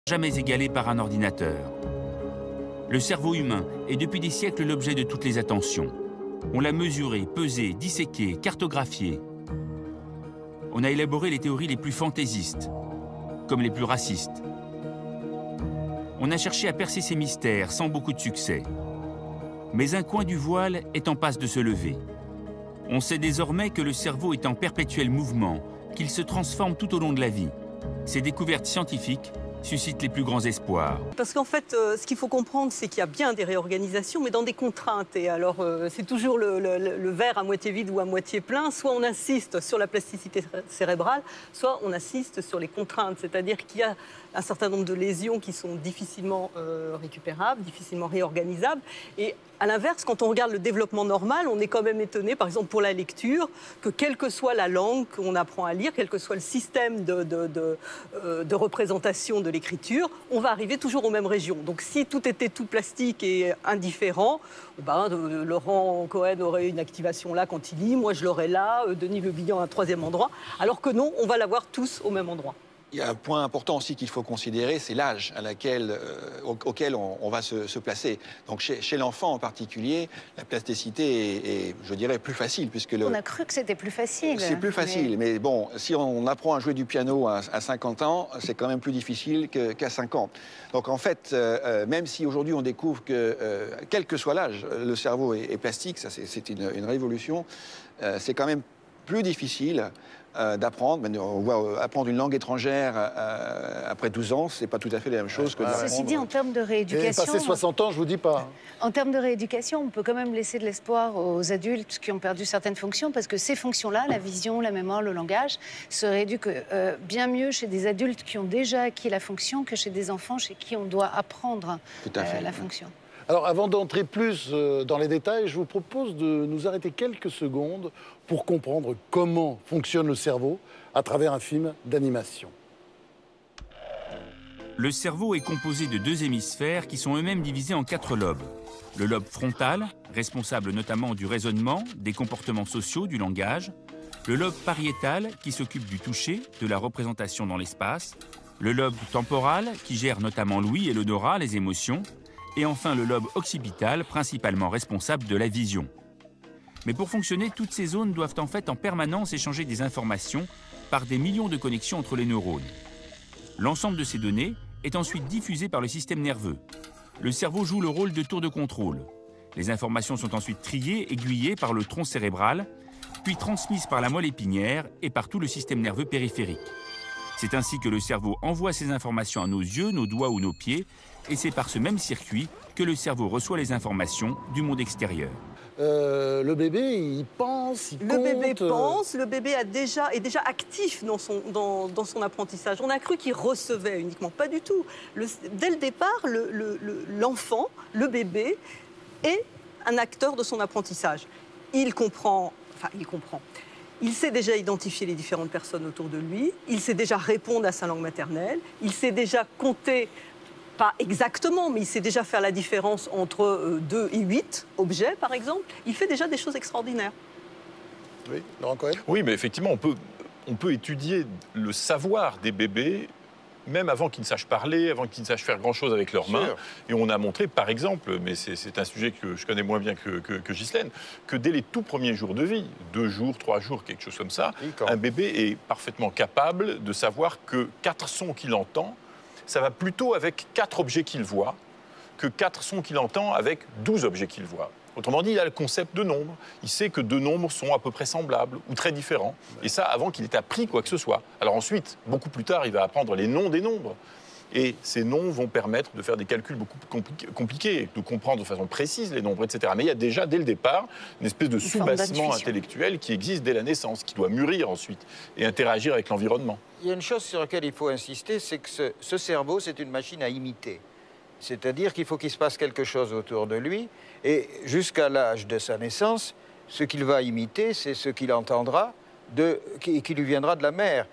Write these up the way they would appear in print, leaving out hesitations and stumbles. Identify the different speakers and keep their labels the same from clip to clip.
Speaker 1: Jamais égalé par un ordinateur. Le cerveau humain est depuis des siècles l'objet de toutes les attentions. On l'a mesuré, pesé, disséqué, cartographié. On a élaboré les théories les plus fantaisistes, comme les plus racistes. On a cherché à percer ces mystères sans beaucoup de succès. Mais un coin du voile est en passe de se lever. On sait désormais que le cerveau est en perpétuel mouvement, qu'il se transforme tout au long de la vie. Ces découvertes scientifiques suscite les plus grands espoirs.
Speaker 2: Parce qu'en fait, ce qu'il faut comprendre, c'est qu'il y a bien des réorganisations, mais dans des contraintes. Et alors, c'est toujours le verre à moitié vide ou à moitié plein. Soit on insiste sur la plasticité cérébrale, soit on insiste sur les contraintes. C'est-à-dire qu'il y a un certain nombre de lésions qui sont difficilement récupérables, difficilement réorganisables. Et à l'inverse, quand on regarde le développement normal, on est quand même étonné, par exemple pour la lecture, que quelle que soit la langue qu'on apprend à lire, quel que soit le système de représentation de l'écriture, on va arriver toujours aux mêmes régions. Donc si tout était tout plastique et indifférent, Laurent Cohen aurait une activation là quand il lit, moi je l'aurais là, Denis Le Bihan à un troisième endroit, alors que non, on va l'avoir tous au même endroit.
Speaker 3: Il y a un point important aussi qu'il faut considérer, c'est l'âge auquel on va se placer. Donc chez l'enfant en particulier, la plasticité est, je dirais, plus facile. Puisque
Speaker 4: on a cru que c'était plus facile.
Speaker 3: C'est plus facile, mais bon, si on apprend à jouer du piano à 50 ans, c'est quand même plus difficile qu'à 5 ans. Donc en fait, même si aujourd'hui on découvre que, quel que soit l'âge, le cerveau est plastique, ça c'est une révolution, c'est quand même plus difficile d'apprendre. On voit apprendre une langue étrangère après 12 ans, c'est pas tout à fait la même chose que d'apprendre.
Speaker 4: Ceci dit, en termes de rééducation...
Speaker 5: Passé 60 ans, je vous dis pas.
Speaker 4: En termes de rééducation, on peut quand même laisser de l'espoir aux adultes qui ont perdu certaines fonctions, parce que ces fonctions-là, la vision, la mémoire, le langage, se rééduquent bien mieux chez des adultes qui ont déjà acquis la fonction que chez des enfants chez qui on doit apprendre la fonction.
Speaker 5: Alors, avant d'entrer plus dans les détails, je vous propose de nous arrêter quelques secondes pour comprendre comment fonctionne le cerveau à travers un film d'animation.
Speaker 1: Le cerveau est composé de 2 hémisphères qui sont eux-mêmes divisés en 4 lobes. Le lobe frontal, responsable notamment du raisonnement, des comportements sociaux, du langage. Le lobe pariétal, qui s'occupe du toucher, de la représentation dans l'espace. Le lobe temporal, qui gère notamment l'ouïe et l'odorat, les émotions. Et enfin le lobe occipital, principalement responsable de la vision. Mais pour fonctionner, toutes ces zones doivent en fait en permanence échanger des informations par des millions de connexions entre les neurones. L'ensemble de ces données est ensuite diffusé par le système nerveux. Le cerveau joue le rôle de tour de contrôle. Les informations sont ensuite triées, aiguillées par le tronc cérébral, puis transmises par la moelle épinière et par tout le système nerveux périphérique. C'est ainsi que le cerveau envoie ces informations à nos yeux, nos doigts ou nos pieds, et c'est par ce même circuit que le cerveau reçoit les informations du monde extérieur.
Speaker 5: Le bébé, il pense, il compte...
Speaker 2: Le bébé pense, le bébé est déjà actif dans son apprentissage. On a cru qu'il recevait uniquement, pas du tout. Dès le départ, l'enfant, le bébé, est un acteur de son apprentissage. Il comprend. Il sait déjà identifier les différentes personnes autour de lui, il sait déjà répondre à sa langue maternelle, il sait déjà compter, pas exactement, mais il sait déjà faire la différence entre 2 et 8 objets, par exemple. Il fait déjà des choses extraordinaires.
Speaker 5: Oui, Laurent Cohen ?
Speaker 6: Oui, mais effectivement, on peut étudier le savoir des bébés même avant qu'ils ne sachent parler, avant qu'ils ne sachent faire grand-chose avec leurs mains. Et on a montré, par exemple, mais c'est un sujet que je connais moins bien que Ghislaine, que dès les tout premiers jours de vie, 2 jours, 3 jours, quelque chose comme ça, un bébé est parfaitement capable de savoir que 4 sons qu'il entend, ça va plutôt avec 4 objets qu'il voit que 4 sons qu'il entend avec 12 objets qu'il voit. Autrement dit, il a le concept de nombre. Il sait que 2 nombres sont à peu près semblables ou très différents. Et ça, avant qu'il ait appris quoi que ce soit. Alors ensuite, beaucoup plus tard, il va apprendre les noms des nombres. Et ces noms vont permettre de faire des calculs beaucoup plus compliqués, de comprendre de façon précise les nombres, etc. Mais il y a déjà, dès le départ, une espèce de soubassement intellectuel qui existe dès la naissance, qui doit mûrir ensuite et interagir avec l'environnement.
Speaker 7: Il y a une chose sur laquelle il faut insister, c'est que ce cerveau, c'est une machine à imiter. C'est-à-dire qu'il faut qu'il se passe quelque chose autour de lui. Et jusqu'à l'âge de sa naissance, ce qu'il va imiter, c'est ce qu'il entendra qui lui viendra de la mère.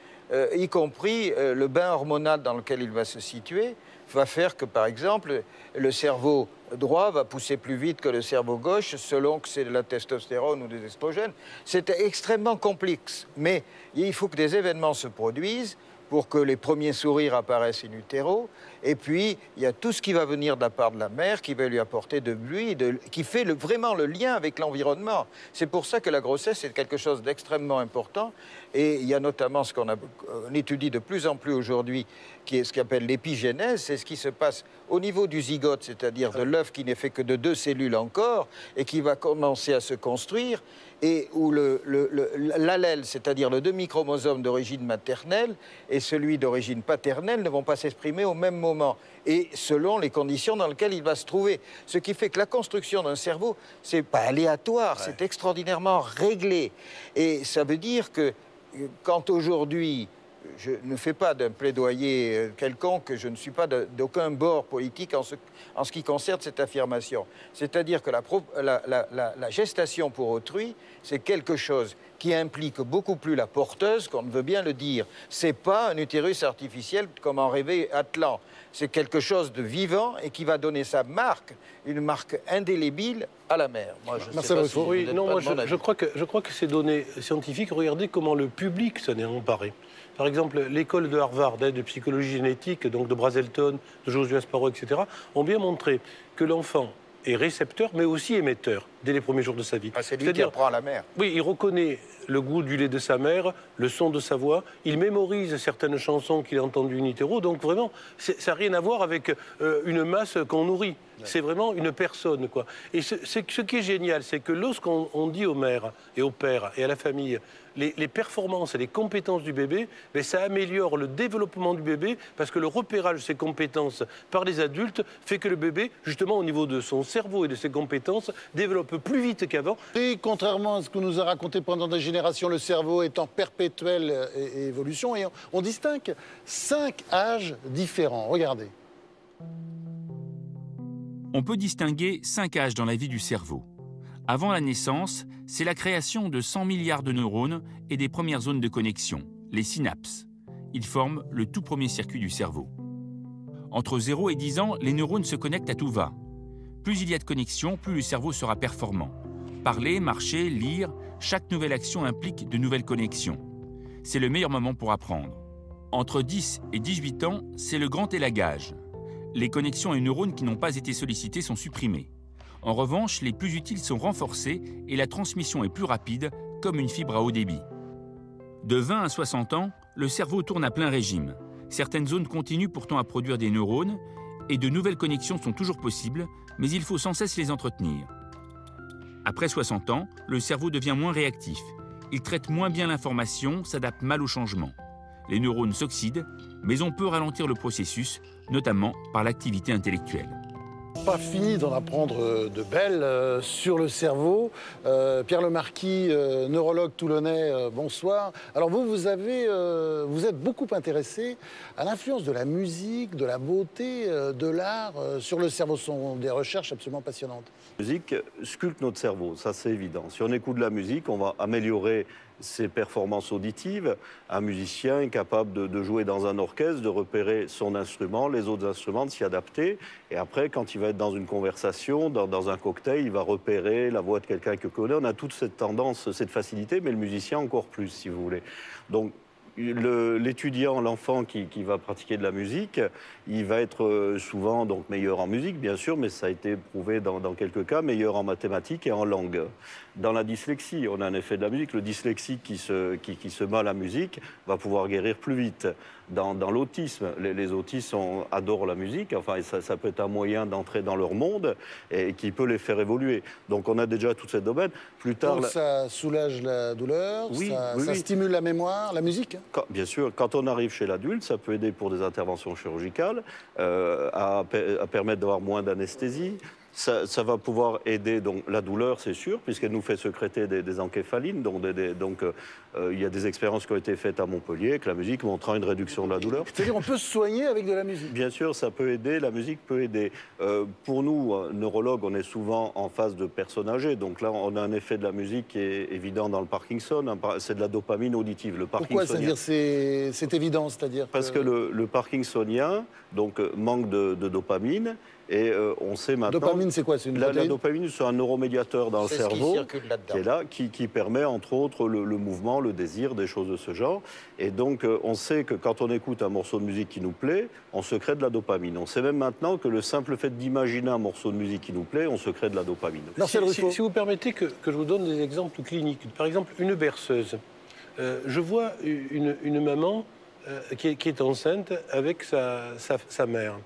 Speaker 7: Y compris le bain hormonal dans lequel il va se situer, va faire que, par exemple, le cerveau droit va pousser plus vite que le cerveau gauche, selon que c'est de la testostérone ou des estrogènes. C'est extrêmement complexe. Mais il faut que des événements se produisent pour que les premiers sourires apparaissent in utero. Et puis, il y a tout ce qui va venir de la part de la mère, qui va lui apporter de lui, qui fait vraiment le lien avec l'environnement. C'est pour ça que la grossesse est quelque chose d'extrêmement important. Et il y a notamment ce qu'on étudie de plus en plus aujourd'hui, qui est ce qu'on appelle l'épigénèse. C'est ce qui se passe au niveau du zygote, c'est-à-dire de l'œuf qui n'est fait que de 2 cellules encore, et qui va commencer à se construire, et où l'allèle, c'est-à-dire le demi-chromosome d'origine maternelle et celui d'origine paternelle ne vont pas s'exprimer au même moment, et selon les conditions dans lesquelles il va se trouver. Ce qui fait que la construction d'un cerveau, c'est pas aléatoire, c'est extraordinairement réglé. Et ça veut dire que quand aujourd'hui, je ne fais pas d'un plaidoyer quelconque, je ne suis pas d'aucun bord politique en ce qui concerne cette affirmation. C'est-à-dire que la gestation pour autrui, c'est quelque chose qui implique beaucoup plus la porteuse qu'on ne veut bien le dire. C'est pas un utérus artificiel comme en rêvait Atlan. C'est quelque chose de vivant et qui va donner sa marque, une marque indélébile à la mère. Moi, je sais pas si
Speaker 8: oui, non, moi, je crois que ces données scientifiques, regardez comment le public s'en est emparé. Par exemple, l'école de Harvard de psychologie génétique, donc de Brazelton, de Joshua Sparrow, etc., ont bien montré que l'enfant est récepteur, mais aussi émetteur, dès les premiers jours de sa vie.
Speaker 7: Ah, c'est lui qui apprend à la mère.
Speaker 8: Oui, il reconnaît le goût du lait de sa mère, le son de sa voix, il mémorise certaines chansons qu'il a entendues in utero, donc vraiment, ça n'a rien à voir avec une masse qu'on nourrit. C'est vraiment une personne, quoi. Et ce qui est génial, c'est que lorsqu'on dit aux mères et aux pères et à la famille les performances et les compétences du bébé, mais ça améliore le développement du bébé parce que le repérage de ses compétences par les adultes fait que le bébé, justement au niveau de son cerveau et de ses compétences, développe plus vite qu'avant.
Speaker 5: Et contrairement à ce qu'on nous a raconté pendant des générations, le cerveau est en perpétuelle évolution et on distingue 5 âges différents. Regardez.
Speaker 1: On peut distinguer 5 âges dans la vie du cerveau. Avant la naissance, c'est la création de 100 milliards de neurones et des premières zones de connexion, les synapses. Ils forment le tout premier circuit du cerveau. Entre 0 et 10 ans, les neurones se connectent à tout va. Plus il y a de connexions, plus le cerveau sera performant. Parler, marcher, lire, chaque nouvelle action implique de nouvelles connexions. C'est le meilleur moment pour apprendre. Entre 10 et 18 ans, c'est le grand élagage. Les connexions et neurones qui n'ont pas été sollicités sont supprimés. En revanche, les plus utiles sont renforcés et la transmission est plus rapide, comme une fibre à haut débit. De 20 à 60 ans, le cerveau tourne à plein régime. Certaines zones continuent pourtant à produire des neurones et de nouvelles connexions sont toujours possibles, mais il faut sans cesse les entretenir. Après 60 ans, le cerveau devient moins réactif. Il traite moins bien l'information, s'adapte mal aux changements. Les neurones s'oxydent, mais on peut ralentir le processus, notamment par l'activité intellectuelle.
Speaker 5: Pas fini d'en apprendre de belles sur le cerveau. Pierre Lemarquis, neurologue toulonnais, bonsoir. Alors vous êtes beaucoup intéressé à l'influence de la musique, de la beauté, de l'art sur le cerveau. Ce sont des recherches absolument passionnantes.
Speaker 9: La musique sculpte notre cerveau, ça c'est évident. Si on écoute de la musique, on va améliorer ses performances auditives. Un musicien est capable de jouer dans un orchestre, de repérer son instrument, les autres instruments, de s'y adapter. Et après, quand il va être dans une conversation, dans un cocktail, il va repérer la voix de quelqu'un qu'il connaît. On a toute cette tendance, cette facilité, mais le musicien encore plus, si vous voulez. Donc, l'étudiant, l'enfant qui va pratiquer de la musique, il va être souvent donc meilleur en musique, bien sûr, mais ça a été prouvé dans quelques cas, meilleur en mathématiques et en langue. Dans la dyslexie, on a un effet de la musique. Le dyslexique qui se met à la musique va pouvoir guérir plus vite. Dans l'autisme, les autistes adorent la musique, enfin, et ça peut être un moyen d'entrer dans leur monde et qui peut les faire évoluer. Donc on a déjà tout ce domaine. Plus tard,
Speaker 5: donc ça soulage la douleur,
Speaker 9: oui,
Speaker 5: ça stimule la mémoire, la musique.
Speaker 9: Bien sûr, quand on arrive chez l'adulte, ça peut aider pour des interventions chirurgicales, à permettre d'avoir moins d'anesthésie. Ça va pouvoir aider donc, la douleur, c'est sûr, puisqu'elle nous fait sécréter des encéphalines. Donc, il y a des expériences qui ont été faites à Montpellier avec la musique montrant une réduction de la douleur.
Speaker 5: C'est-à-dire on peut se soigner avec de la musique?
Speaker 9: Bien sûr, ça peut aider, la musique peut aider. Pour nous, neurologues, on est souvent en phase de personnes âgées. Donc là, on a un effet de la musique qui est évident dans le Parkinson. C'est de la dopamine auditive.
Speaker 5: Pourquoi? C'est-à-dire c'est évident, c'est-à-dire
Speaker 9: parce que le Parkinsonien donc, manque de dopamine. Et on sait maintenant...
Speaker 5: dopamine, c'est quoi? C'est une
Speaker 9: La
Speaker 5: protéine?
Speaker 9: dopamine, c'est un neuromédiateur dans le
Speaker 7: C'est ce qui
Speaker 9: cerveau
Speaker 7: circule là-dedans.
Speaker 9: qui est là, qui permet entre autres le mouvement, le désir, des choses de ce genre. Et donc on sait que quand on écoute un morceau de musique qui nous plaît, on se crée de la dopamine. On sait même maintenant que le simple fait d'imaginer un morceau de musique qui nous plaît, on se crée de la dopamine.
Speaker 5: Marcel Ruffo.
Speaker 8: Si vous permettez que je vous donne des exemples cliniques. Par exemple, une berceuse. Je vois une maman qui est enceinte avec sa mère.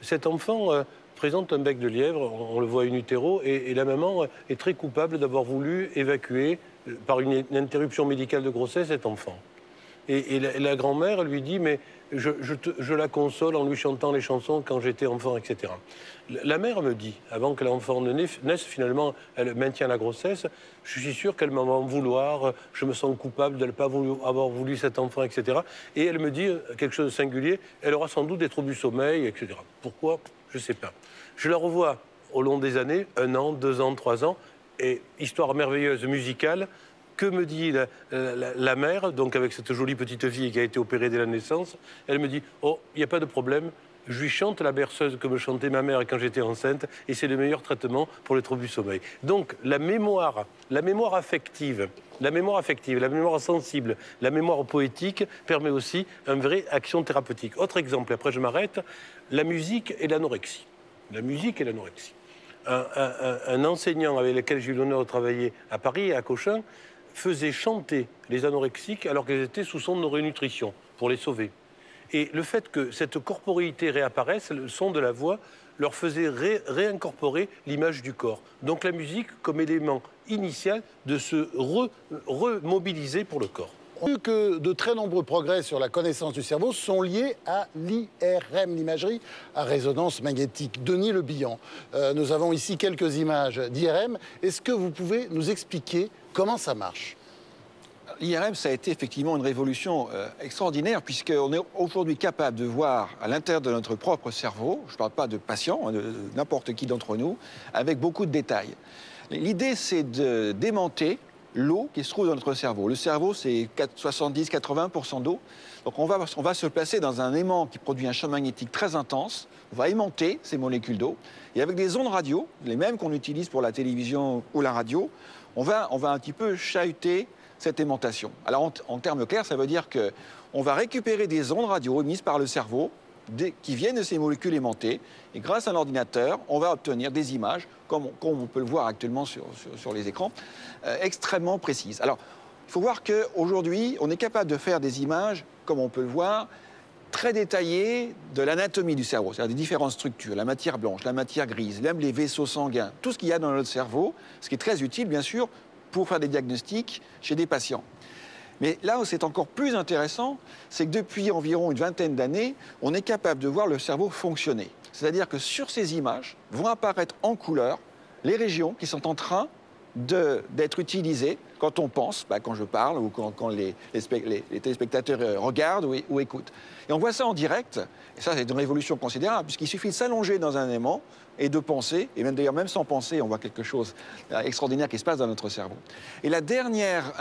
Speaker 8: Cet enfant présente un bec de lièvre, on le voit in utero, et la maman est très coupable d'avoir voulu évacuer par une interruption médicale de grossesse cet enfant. Et la grand-mère lui dit, mais je la console en lui chantant les chansons quand j'étais enfant, etc. La mère me dit, avant que l'enfant ne naisse, finalement, elle maintient la grossesse, je suis sûr qu'elle m'en va en vouloir, je me sens coupable de ne pas avoir voulu cet enfant, etc. Et elle me dit quelque chose de singulier, elle aura sans doute des troubles du sommeil, etc. Pourquoi? Je ne sais pas. Je la revois au long des années, 1 an, 2 ans, 3 ans, et histoire merveilleuse musicale. Que me dit la mère, donc avec cette jolie petite fille qui a été opérée dès la naissance? Elle me dit, oh, il n'y a pas de problème, je lui chante la berceuse que me chantait ma mère quand j'étais enceinte, et c'est le meilleur traitement pour les troubles du sommeil. Donc la mémoire affective, la mémoire sensible, la mémoire poétique permet aussi une vraie action thérapeutique. Autre exemple, après je m'arrête, la musique et l'anorexie. La musique et l'anorexie. Un enseignant avec lequel j'ai eu l'honneur de travailler à Paris, à Cochin, faisait chanter les anorexiques alors qu'elles étaient sous son neuronutrition, pour les sauver. Et le fait que cette corporéité réapparaisse, le son de la voix, leur faisait réincorporer l'image du corps. Donc la musique comme élément initial de se remobiliser pour le corps.
Speaker 5: On a vu que de très nombreux progrès sur la connaissance du cerveau sont liés à l'IRM, l'imagerie à résonance magnétique. Denis Le Bihan, nous avons ici quelques images d'IRM. Est-ce que vous pouvez nous expliquer comment ça marche?
Speaker 3: L'IRM, ça a été effectivement une révolution extraordinaire, puisqu'on est aujourd'hui capable de voir à l'intérieur de notre propre cerveau, je ne parle pas de patients, de n'importe qui d'entre nous, avec beaucoup de détails. L'idée, c'est de démonter l'eau qui se trouve dans notre cerveau. Le cerveau, c'est 70-80% d'eau. Donc on va se placer dans un aimant qui produit un champ magnétique très intense. On va aimanter ces molécules d'eau. Et avec des ondes radio, les mêmes qu'on utilise pour la télévision ou la radio, on va un petit peu chahuter cette aimantation. Alors en termes clairs, ça veut dire qu'on va récupérer des ondes radio émises par le cerveau qui viennent de ces molécules aimantées. Et grâce à un ordinateur, on va obtenir des images, comme on peut le voir actuellement sur les écrans, extrêmement précises. Alors, il faut voir qu'aujourd'hui, on est capable de faire des images, comme on peut le voir, très détaillées de l'anatomie du cerveau, c'est-à-dire des différentes structures, la matière blanche, la matière grise, même les vaisseaux sanguins, tout ce qu'il y a dans notre cerveau, ce qui est très utile, bien sûr, pour faire des diagnostics chez des patients. Mais là où c'est encore plus intéressant, c'est que depuis environ une vingtaine d'années, on est capable de voir le cerveau fonctionner. C'est-à-dire que sur ces images vont apparaître en couleur les régions qui sont en train d'être utilisées quand on pense, quand je parle ou quand les téléspectateurs regardent ou écoutent. Et on voit ça en direct, et ça c'est une révolution considérable, puisqu'il suffit de s'allonger dans un aimant et de penser, et même d'ailleurs même sans penser, on voit quelque chose d'extraordinaire qui se passe dans notre cerveau. Et la dernière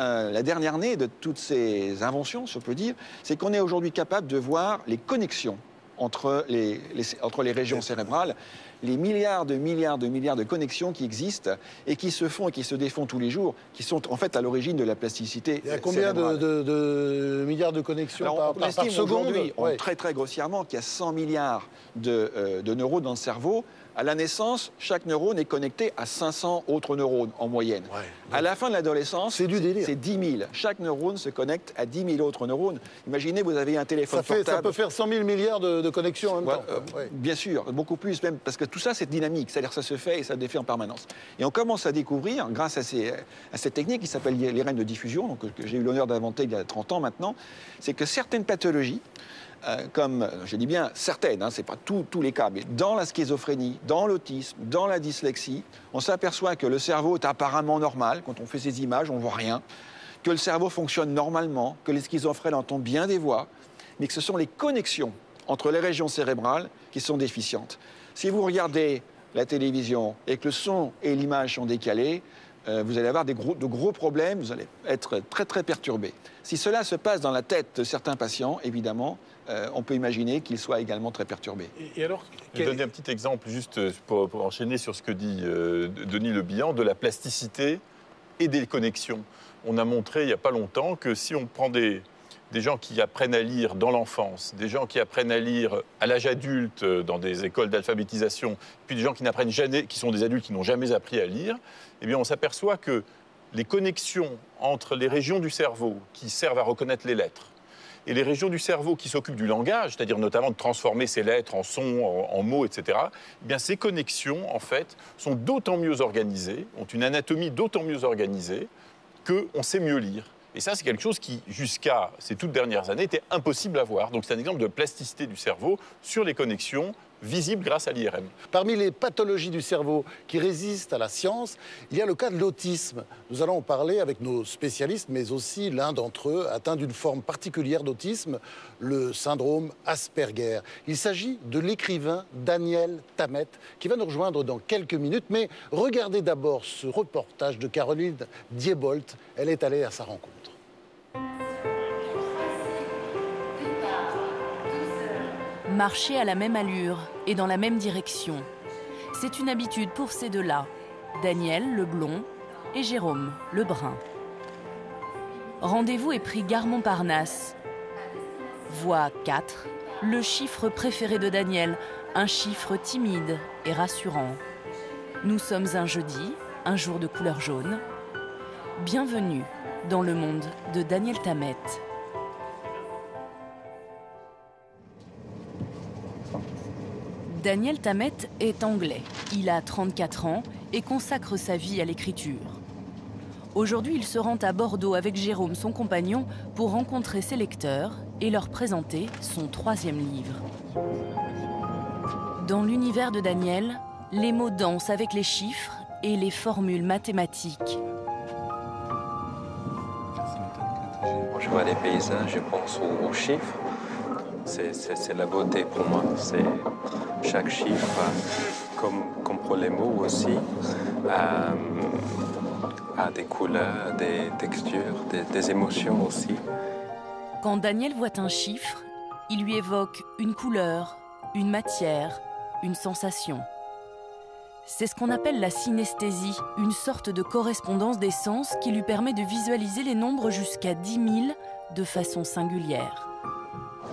Speaker 3: née de toutes ces inventions, si on peut dire, c'est qu'on est aujourd'hui capable de voir les connexions entre les régions cérébrales, les milliards de connexions qui existent et qui se font et qui se défont tous les jours, qui sont en fait à l'origine de la plasticité.
Speaker 5: Il y a combien de milliards de connexions par seconde?
Speaker 3: Aujourd'hui, très très grossièrement, qu'il y a 100 milliards de neurones dans le cerveau. À la naissance, chaque neurone est connecté à 500 autres neurones en moyenne. Ouais. À la fin de l'adolescence, c'est 10 000. Chaque neurone se connecte à 10 000 autres neurones. Imaginez, vous avez un téléphone portable.
Speaker 5: Ça peut faire 100 000 milliards de connexions en même temps.
Speaker 3: Bien sûr, beaucoup plus même, parce que tout ça, c'est dynamique. C'est-à-dire que ça se fait et ça se défait en permanence. Et on commence à découvrir, grâce à cette technique qui s'appelle l'IRM de diffusion, donc, que j'ai eu l'honneur d'inventer il y a 30 ans maintenant, c'est que certaines pathologies, comme, je dis bien certaines, ce n'est pas tous les cas, mais dans la schizophrénie, dans l'autisme, dans la dyslexie, on s'aperçoit que le cerveau est apparemment normal. Quand on fait ces images, on ne voit rien. Que le cerveau fonctionne normalement, que les schizophrènes entendent bien des voix, mais que ce sont les connexions entre les régions cérébrales qui sont déficientes. Si vous regardez la télévision et que le son et l'image sont décalés, vous allez avoir de gros problèmes, vous allez être très très perturbé. Si cela se passe dans la tête de certains patients, évidemment, on peut imaginer qu'il soit également très perturbé.
Speaker 8: Et alors,
Speaker 6: je vais donner un petit exemple, juste pour enchaîner sur ce que dit Denis Le Bihan, de la plasticité et des connexions. On a montré il n'y a pas longtemps que si on prend des gens qui apprennent à lire dans l'enfance, des gens qui apprennent à lire à l'âge adulte dans des écoles d'alphabétisation, puis des gens qui n'apprennent jamais, qui sont des adultes qui n'ont jamais appris à lire, eh bien on s'aperçoit que les connexions entre les régions du cerveau qui servent à reconnaître les lettres et les régions du cerveau qui s'occupent du langage, c'est-à-dire notamment de transformer ces lettres en sons, en mots, etc., eh bien ces connexions, en fait, sont d'autant mieux organisées, ont une anatomie d'autant mieux organisée qu'on sait mieux lire. Et ça, c'est quelque chose qui, jusqu'à ces toutes dernières années, était impossible à voir. Donc c'est un exemple de plasticité du cerveau sur les connexions visibles grâce à l'IRM.
Speaker 5: Parmi les pathologies du cerveau qui résistent à la science, il y a le cas de l'autisme. Nous allons en parler avec nos spécialistes, mais aussi l'un d'entre eux atteint d'une forme particulière d'autisme, le syndrome Asperger. Il s'agit de l'écrivain Daniel Tammet, qui va nous rejoindre dans quelques minutes. Mais regardez d'abord ce reportage de Caroline Diebolt. Elle est allée à sa rencontre.
Speaker 10: Marcher à la même allure et dans la même direction. C'est une habitude pour ces deux-là, Daniel, le blond, et Jérôme, le brun. Rendez-vous est pris gare Montparnasse. Voie 4, le chiffre préféré de Daniel, un chiffre timide et rassurant. Nous sommes un jeudi, un jour de couleur jaune. Bienvenue dans le monde de Daniel Tammet. Daniel Tammet est anglais. Il a 34 ans et consacre sa vie à l'écriture. Aujourd'hui, il se rend à Bordeaux avec Jérôme, son compagnon, pour rencontrer ses lecteurs et leur présenter son 3e livre. Dans l'univers de Daniel, les mots dansent avec les chiffres et les formules mathématiques.
Speaker 11: Quand je vois les paysages, je pense aux chiffres. C'est la beauté pour moi. C'est chaque chiffre, comme pour les mots aussi, a des couleurs, des textures, des émotions aussi.
Speaker 10: Quand Daniel voit un chiffre, il lui évoque une couleur, une matière, une sensation. C'est ce qu'on appelle la synesthésie, une sorte de correspondance des sens qui lui permet de visualiser les nombres jusqu'à 10 000 de façon singulière.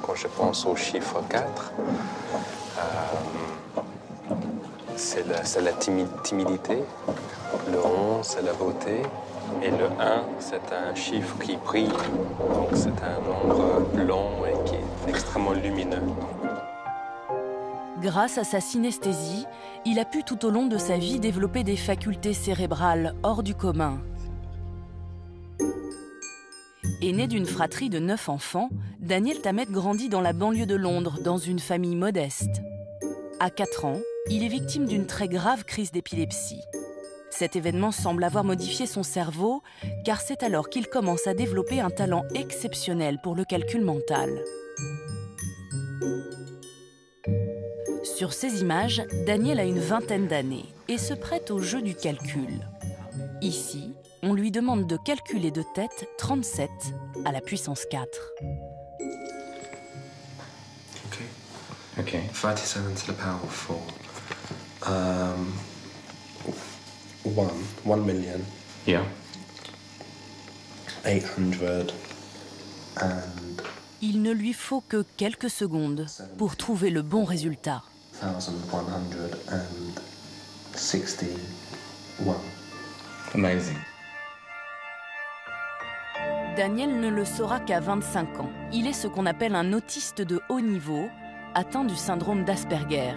Speaker 11: Quand je pense au chiffre 4, c'est la timidité, le 11 c'est la beauté, et le 1 c'est un chiffre qui brille, donc c'est un nombre blanc et qui est extrêmement lumineux.
Speaker 10: Grâce à sa synesthésie, il a pu tout au long de sa vie développer des facultés cérébrales hors du commun. Né d'une fratrie de 9 enfants, Daniel Tammet grandit dans la banlieue de Londres, dans une famille modeste. À 4 ans, il est victime d'une très grave crise d'épilepsie. Cet événement semble avoir modifié son cerveau, car c'est alors qu'il commence à développer un talent exceptionnel pour le calcul mental. Sur ces images, Daniel a une vingtaine d'années et se prête au jeu du calcul. Ici, on lui demande de calculer de tête 37 à la puissance 4.
Speaker 11: Okay. 37 to the power of 4. 1 million. Yeah. 800 and...
Speaker 10: Il ne lui faut que quelques secondes pour trouver le bon résultat.
Speaker 11: 1161. Amazing.
Speaker 10: Daniel ne le saura qu'à 25 ans. Il est ce qu'on appelle un autiste de haut niveau, atteint du syndrome d'Asperger.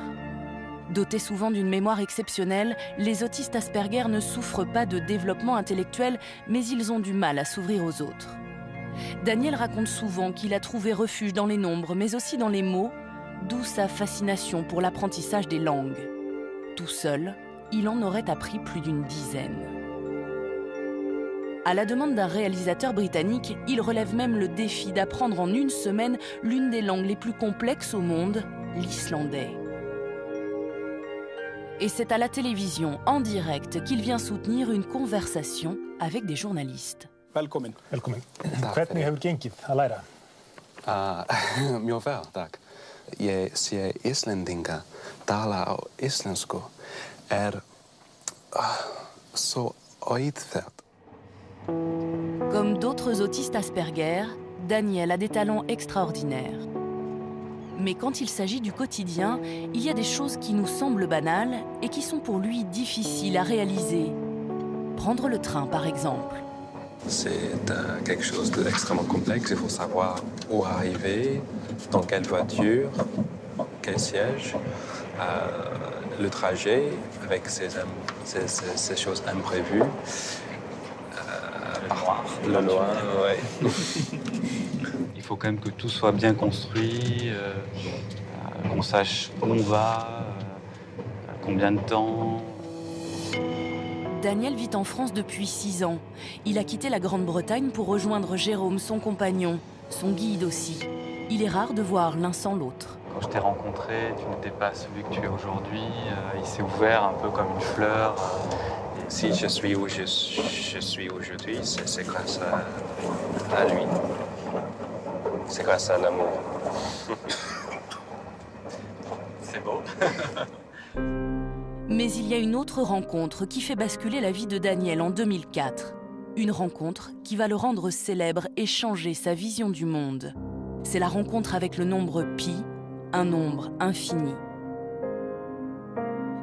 Speaker 10: Dotés souvent d'une mémoire exceptionnelle, les autistes Asperger ne souffrent pas de développement intellectuel, mais ils ont du mal à s'ouvrir aux autres. Daniel raconte souvent qu'il a trouvé refuge dans les nombres, mais aussi dans les mots, d'où sa fascination pour l'apprentissage des langues. Tout seul, il en aurait appris plus d'une dizaine. À la demande d'un réalisateur britannique, il relève même le défi d'apprendre en une semaine l'une des langues les plus complexes au monde, l'islandais. Et c'est à la télévision, en direct, qu'il vient soutenir une conversation avec des journalistes.
Speaker 12: Velkomin. Velkomin. Hvernig hefur gengið að læra? Mjög tak. Ég sé Íslendinga tala á íslensku so auðvelt.
Speaker 10: Comme d'autres autistes Asperger, Daniel a des talents extraordinaires. Mais quand il s'agit du quotidien, il y a des choses qui nous semblent banales et qui sont pour lui difficiles à réaliser. Prendre le train, par exemple.
Speaker 11: C'est quelque chose d'extrêmement complexe. Il faut savoir où arriver, dans quelle voiture, quel siège, le trajet avec ces choses imprévues. Le noir, oui.
Speaker 13: Il faut quand même que tout soit bien construit, qu'on sache où on va, combien de temps.
Speaker 10: Daniel vit en France depuis 6 ans. Il a quitté la Grande-Bretagne pour rejoindre Jérôme, son compagnon, son guide aussi. Il est rare de voir l'un sans l'autre.
Speaker 13: Quand je t'ai rencontré, tu n'étais pas celui que tu es aujourd'hui. Il s'est ouvert un peu comme une fleur.
Speaker 11: Si je suis où je suis aujourd'hui, c'est grâce à lui. C'est grâce à l'amour. C'est beau.
Speaker 10: Mais il y a une autre rencontre qui fait basculer la vie de Daniel en 2004. Une rencontre qui va le rendre célèbre et changer sa vision du monde. C'est la rencontre avec le nombre pi, un nombre infini.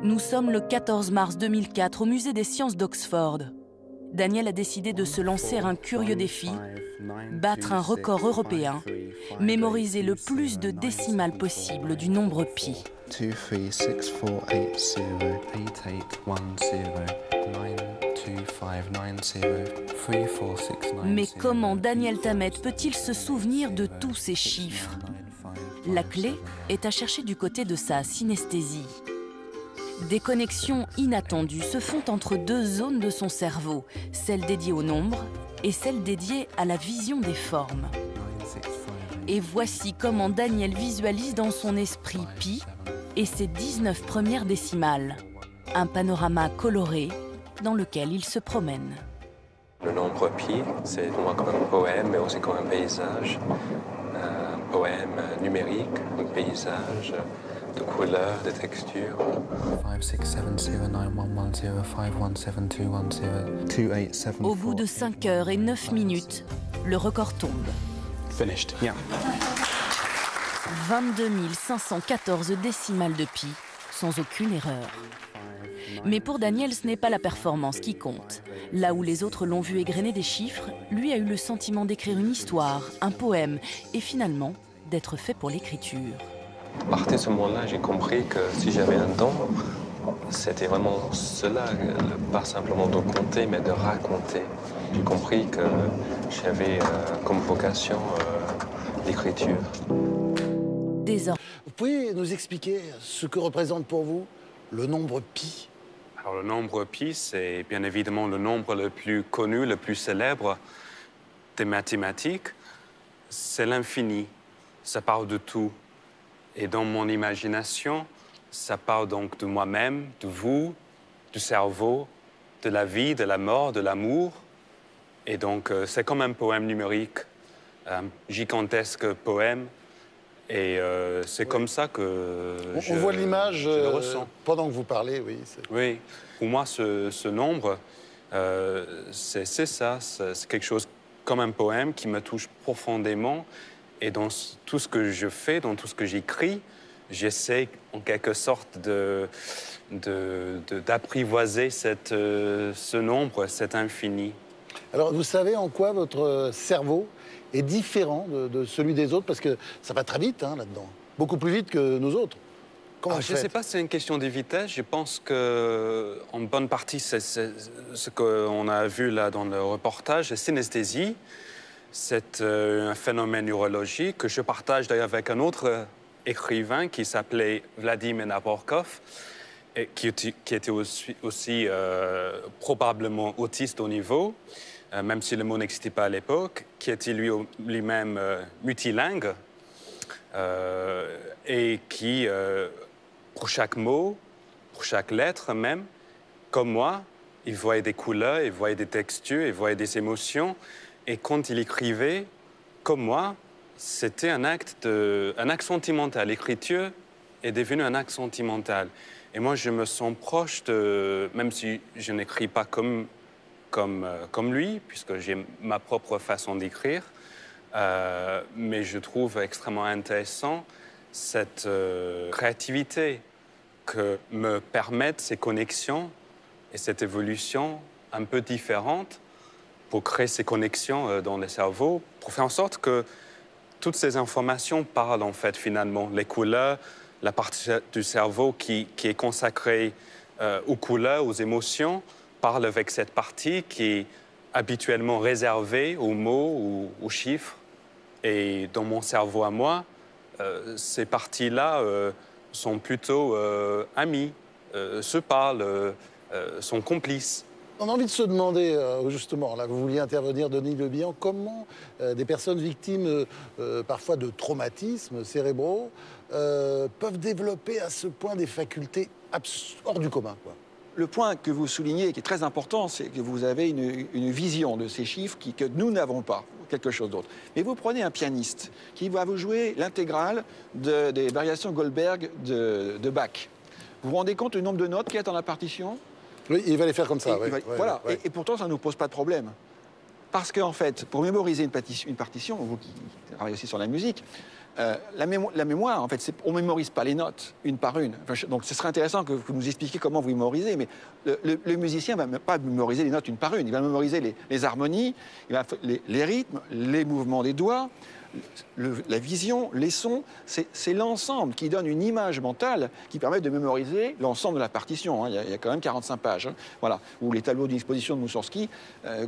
Speaker 10: Nous sommes le 14 mars 2004 au Musée des Sciences d'Oxford. Daniel a décidé de se lancer un curieux défi, battre un record européen, mémoriser le plus de décimales possible du nombre pi.
Speaker 12: 2, 3, 6, 4, 8, 0, 8, 8, 1, 0, 9, 2, 5, 9, 0, 3, 4, 6, 9,
Speaker 10: Mais comment Daniel Tammet peut-il se souvenir de tous ces chiffres? La clé est à chercher du côté de sa synesthésie. Des connexions inattendues se font entre 2 zones de son cerveau, celle dédiée au nombre et celle dédiée à la vision des formes. Et voici comment Daniel visualise dans son esprit pi et ses 19 premières décimales. Un panorama coloré dans lequel il se promène.
Speaker 11: Le nombre pi, c'est pour moi comme un poème, mais aussi comme un paysage. Un poème numérique, un paysage de couleurs, de textures.
Speaker 12: 5, 6, 7, 0, 9, 1, 1, 0, 5, 1, 7, 2, 1, 0, 2, 8, 7, 4.
Speaker 10: Au bout de 5 heures et 9 minutes, le record tombe.
Speaker 12: Finished, yeah.
Speaker 10: 22 514 décimales de pi, sans aucune erreur. Mais pour Daniel, ce n'est pas la performance qui compte. Là où les autres l'ont vu égrener des chiffres, lui a eu le sentiment d'écrire une histoire, un poème, et finalement, d'être fait pour l'écriture.
Speaker 11: À partir de ce moment-là, j'ai compris que si j'avais un don, c'était vraiment cela, pas simplement de compter, mais de raconter. J'ai compris que j'avais comme vocation l'écriture.
Speaker 10: Désormais.
Speaker 5: Vous pouvez nous expliquer ce que représente pour vous le nombre pi?
Speaker 13: Alors, le nombre pi, c'est bien évidemment le nombre le plus connu, le plus célèbre des mathématiques. C'est l'infini. Ça parle de tout. Et dans mon imagination, ça parle donc de moi-même, de vous, du cerveau, de la vie, de la mort, de l'amour. Et donc, c'est comme un poème numérique, un gigantesque poème. Et c'est comme ça que
Speaker 5: on voit l'image
Speaker 13: je le ressens.
Speaker 5: Pendant que vous parlez, oui.
Speaker 13: Oui, pour moi, ce nombre, c'est ça, c'est quelque chose comme un poème qui me touche profondément. Et dans tout ce que je fais, dans tout ce que j'écris, j'essaie en quelque sorte d'apprivoiser ce nombre, cet infini.
Speaker 5: Alors, vous savez en quoi votre cerveau est différent de celui des autres? Parce que ça va très vite là-dedans, beaucoup plus vite que nous autres. Comment
Speaker 13: Je ne sais pas si c'est une question de vitesse. Je pense qu'en bonne partie, c'est ce qu'on a vu là dans le reportage, la synesthésie. C'est un phénomène neurologique que je partage d'ailleurs avec un autre écrivain qui s'appelait Vladimir Nabokov, et qui était aussi probablement autiste au niveau, même si le mot n'existait pas à l'époque, qui était lui-même multilingue, et qui, pour chaque mot, pour chaque lettre même, comme moi, il voyait des couleurs, il voyait des textures, il voyait des émotions. Et quand il écrivait, comme moi, c'était un acte sentimental. L'écriture est devenue un acte sentimental. Et moi, je me sens proche de... Même si je n'écris pas comme lui, puisque j'ai ma propre façon d'écrire, mais je trouve extrêmement intéressant cette créativité que me permettent ces connexions et cette évolution un peu différente pour créer ces connexions dans le cerveau, pour faire en sorte que toutes ces informations parlent en fait finalement. Les couleurs, la partie du cerveau qui est consacrée aux couleurs, aux émotions, parle avec cette partie qui est habituellement réservée aux mots ou aux chiffres. Et dans mon cerveau à moi, ces parties-là sont plutôt amies, se parlent, sont complices.
Speaker 5: On a envie de se demander, justement, là, vous vouliez intervenir, Denis Le Bihan, comment des personnes victimes parfois de traumatismes cérébraux peuvent développer à ce point des facultés hors du commun, quoi.
Speaker 3: Le point que vous soulignez, qui est très important, c'est que vous avez une vision de ces chiffres que nous n'avons pas, quelque chose d'autre. Mais vous prenez un pianiste qui va vous jouer l'intégrale des variations Goldberg de Bach. Vous vous rendez compte du nombre de notes qu'il y a dans la partition?
Speaker 5: Oui, il va les faire comme ça.
Speaker 3: Voilà, et pourtant ça ne nous pose pas de problème. Parce qu'en fait, pour mémoriser une partition, vous qui travaillez aussi sur la musique, la mémoire, en fait, on ne mémorise pas les notes, une par une. Enfin, donc ce serait intéressant que vous nous expliquiez comment vous mémorisez, mais le musicien ne va pas mémoriser les notes une par une. Il va mémoriser les harmonies, les rythmes, les mouvements des doigts, la vision, les sons. C'est l'ensemble qui donne une image mentale qui permet de mémoriser l'ensemble de la partition. Hein. Il y a quand même 45 pages. Hein. Voilà. Ou les tableaux d'exposition de Moussorgsky.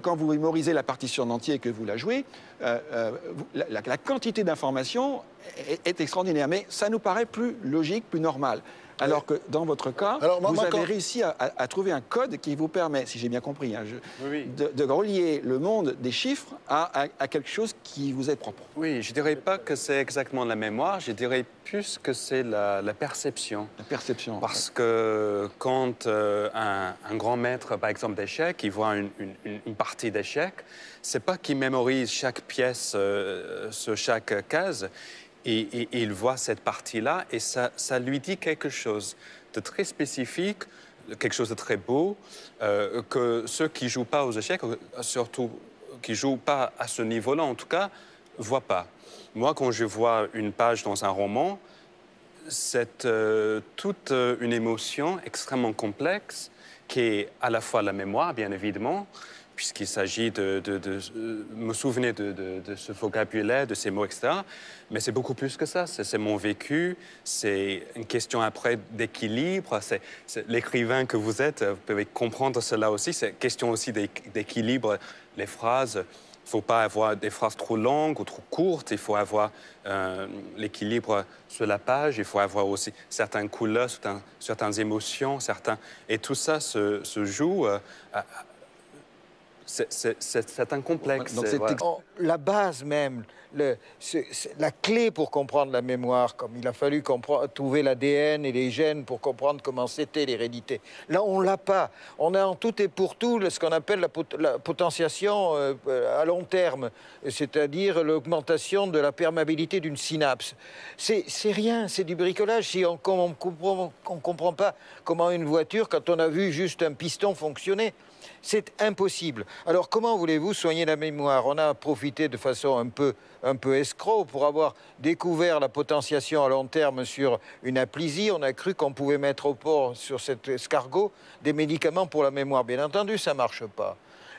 Speaker 3: Quand vous mémorisez la partition en entier et que vous la jouez, la quantité d'informations est extraordinaire. Mais ça nous paraît plus logique, plus normal. Alors que dans votre cas, vous avez réussi à trouver un code qui vous permet, si j'ai bien compris, hein, de relier le monde des chiffres à quelque chose qui vous est propre.
Speaker 13: Oui, je ne dirais pas que c'est exactement la mémoire, je dirais plus que c'est la perception.
Speaker 3: La perception.
Speaker 13: Parce que quand un grand maître, par exemple, d'échecs, il voit une partie d'échecs, c'est pas qu'il mémorise chaque pièce sur chaque case. Et il voit cette partie-là et ça lui dit quelque chose de très spécifique, quelque chose de très beau, que ceux qui ne jouent pas aux échecs, surtout qui ne jouent pas à ce niveau-là en tout cas, ne voient pas. Moi, quand je vois une page dans un roman, c'est toute une émotion extrêmement complexe qui est à la fois la mémoire, bien évidemment, puisqu'il s'agit de me souvenir de ce vocabulaire, de ces mots, etc. Mais c'est beaucoup plus que ça. C'est mon vécu, c'est une question après d'équilibre. C'est l'écrivain que vous êtes, vous pouvez comprendre cela aussi. C'est une question aussi d'équilibre. Les phrases, il ne faut pas avoir des phrases trop longues ou trop courtes. Il faut avoir l'équilibre sur la page. Il faut avoir aussi certaines couleurs, certaines émotions. Et tout ça se joue... C'est un complexe.
Speaker 7: Donc la base même, la clé pour comprendre la mémoire, comme il a fallu trouver l'ADN et les gènes pour comprendre comment c'était l'hérédité. Là, on ne l'a pas. On a en tout et pour tout ce qu'on appelle la potentiation à long terme, c'est-à-dire l'augmentation de la perméabilité d'une synapse. C'est rien, c'est du bricolage. Si on ne comprend pas comment une voiture, quand on a vu juste un piston fonctionner, c'est impossible. Alors, comment voulez-vous soigner la mémoire? On a profité de façon un peu escroc pour avoir découvert la potentiation à long terme sur une aplysie. On a cru qu'on pouvait mettre au port sur cet escargot des médicaments pour la mémoire. Bien entendu, ça ne marche pas.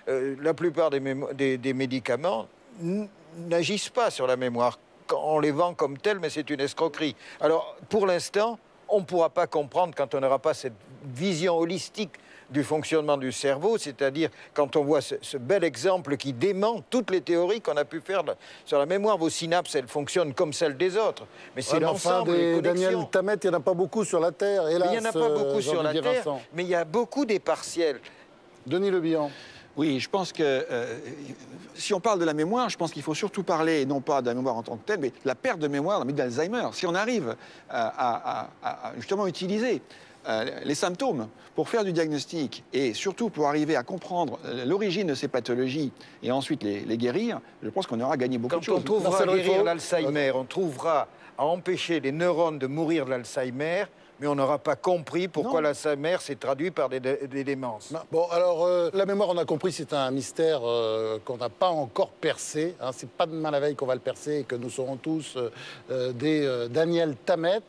Speaker 7: La plupart des médicaments n'agissent pas sur la mémoire. On les vend comme tels, mais c'est une escroquerie. Alors, pour l'instant, on ne pourra pas comprendre quand on n'aura pas cette vision holistique du fonctionnement du cerveau, c'est-à-dire quand on voit ce bel exemple qui dément toutes les théories qu'on a pu faire sur la mémoire. Vos synapses, elles fonctionnent comme celles des autres. Mais c'est l'ensemble des connexions.
Speaker 5: Daniel Tammet, il n'y en a pas beaucoup sur la Terre, hélas.
Speaker 7: Il n'y en a pas beaucoup sur la Terre, mais il y a beaucoup des partiels.
Speaker 5: Denis Le Bihan.
Speaker 3: Oui, je pense que si on parle de la mémoire, je pense qu'il faut surtout parler, non pas de la mémoire en tant que telle, mais de la perte de mémoire dans le milieu d'Alzheimer. Si on arrive à justement utiliser les symptômes pour faire du diagnostic et surtout pour arriver à comprendre l'origine de ces pathologies et ensuite les guérir, je pense qu'on aura gagné beaucoup de choses.
Speaker 7: Quand on trouvera à guérir l'Alzheimer, on trouvera à empêcher les neurones de mourir de l'Alzheimer, mais on n'aura pas compris pourquoi l'Alzheimer s'est traduit par des démences.
Speaker 5: Non. Bon, alors, la mémoire, on a compris, c'est un mystère qu'on n'a pas encore percé. Hein. C'est pas demain la veille qu'on va le percer et que nous serons tous des Daniel Tammet.